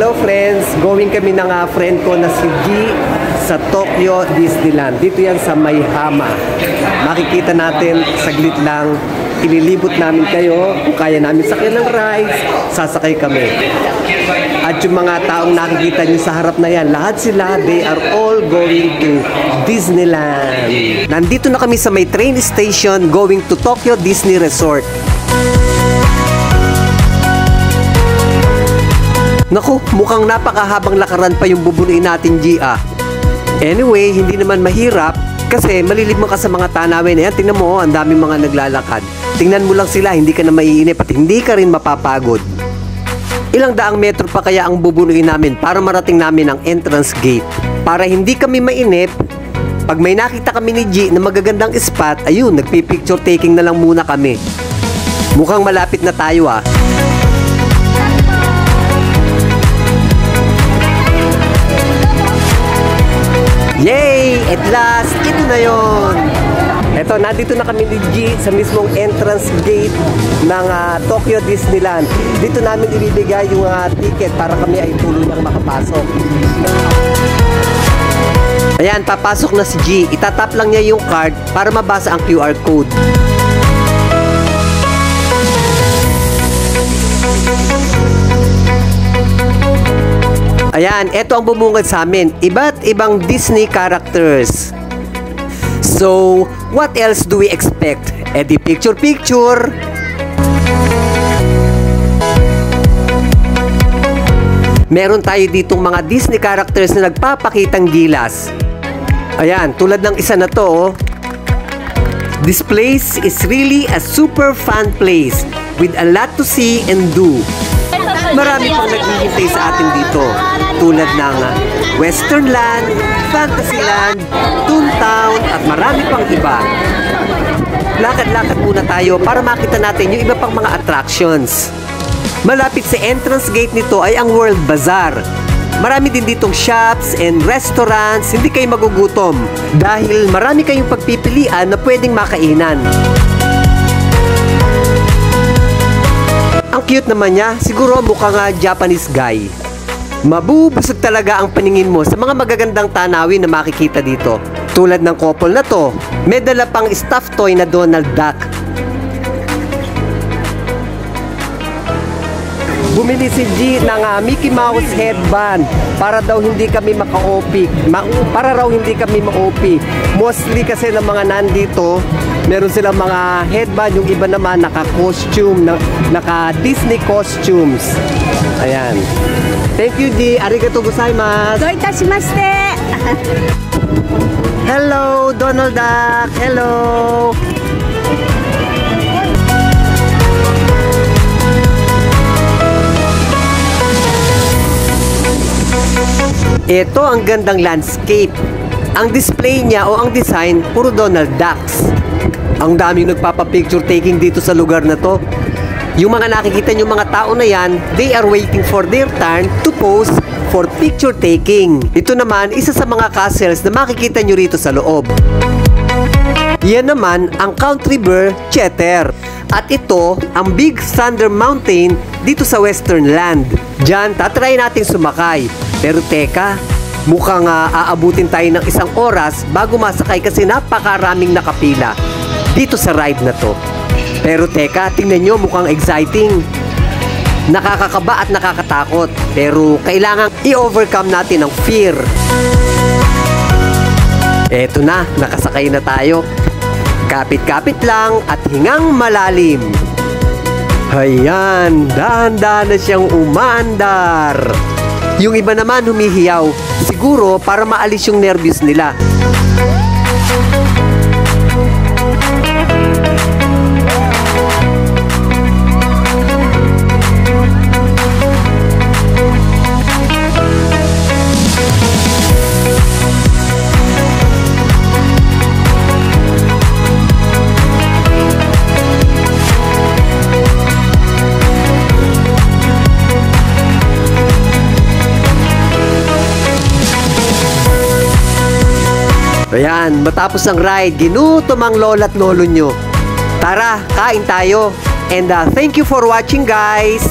Hello friends, going kami ng friend ko na si G sa Tokyo Disneyland. Dito yan sa Maihama. Makikita natin, saglit lang, ililibot namin kayo. Kung kaya namin sakyan ng rides, sasakay kami. At yung mga taong nakikita nyo sa harap na yan, lahat sila, they are all going to Disneyland. Nandito na kami sa may train station going to Tokyo Disney Resort. Naku, mukhang napakahabang lakaran pa yung bubunuin natin, Gia. Anyway, hindi naman mahirap kasi malilibang ka sa mga tanawin na yan. Tingnan mo, ang daming mga naglalakad. Tingnan mo lang sila, hindi ka na maiinip at hindi ka rin mapapagod. Ilang daang metro pa kaya ang bubunuin namin para marating namin ang entrance gate. Para hindi kami mainip, pag may nakita kami ni G na magagandang spot, ayun, nagpipicture taking na lang muna kami. Mukhang malapit na tayo ah. Yay! At last, ito na yon. Eto, nandito na kami ni G sa mismong entrance gate ng Tokyo Disneyland. Dito namin ibibigay yung ticket para kami ay tuluyang makapasok. Ayan, papasok na si G. Itatap lang niya yung card para mabasa ang QR code. Ayan, eto ang bumungad sa amin. Iba't ibang Disney characters. So, what else do we expect? Eh di picture-picture. Meron tayo ditong mga Disney characters na nagpapakitang gilas. Ayan, tulad ng isa na to. This place is really a super fun place with a lot to see and do. Marami pang naghihintay sa atin dito, tulad ng Westernland, Fantasyland, Toontown at marami pang iba. Lakad-lakad muna tayo para makita natin yung iba pang mga attractions. Malapit sa entrance gate nito ay ang World Bazaar. Marami din ditong shops and restaurants, hindi kayo magugutom dahil marami kayong pagpipilian na pwedeng makainan. Ang cute naman niya, siguro mukhang Japanese guy. Mabubusog talaga ang paningin mo sa mga magagandang tanawin na makikita dito. Tulad ng couple na to, may dala pang stuffed toy na Donald Duck. Bumili si G ng Mickey Mouse headband para daw hindi kami maka-OP. Para raw hindi kami ma-OP. Mostly kasi ng mga nandito, meron silang mga headband, yung iba naman naka-costume, naka-Disney costumes. Ayan. Thank you, G. Arigatou gozaimasu. Do itashimashite. Hello, Donald Duck. Hello. Ito ang gandang landscape. Ang display niya o ang design, puro Donald Ducks. Ang daming nagpapapicture taking dito sa lugar na to. Yung mga nakikita nyo mga tao na yan, they are waiting for their turn to pose for picture taking. Ito naman, isa sa mga castles na makikita nyo rito sa loob. Yan naman ang Country Bear Theater. At ito, ang Big Thunder Mountain dito sa Westernland. Diyan, tatry natin sumakay. Pero teka, mukhang aabutin tayo ng 1 oras bago masakay kasi napakaraming nakapila dito sa ride na to. Pero teka, tingnan nyo, mukhang exciting. Nakakakaba at nakakatakot. Pero kailangan i-overcome natin ang fear. Eto na, nakasakay na tayo. Kapit-kapit lang at hingang malalim. Ayan, dahan-dahan na siyang umandar. Yung iba naman humihiyaw, siguro para maalis yung nervyos nila. Ayan, matapos ang ride, ginutom ang lola't lolo nyo. Tara, kain tayo. And thank you for watching, guys.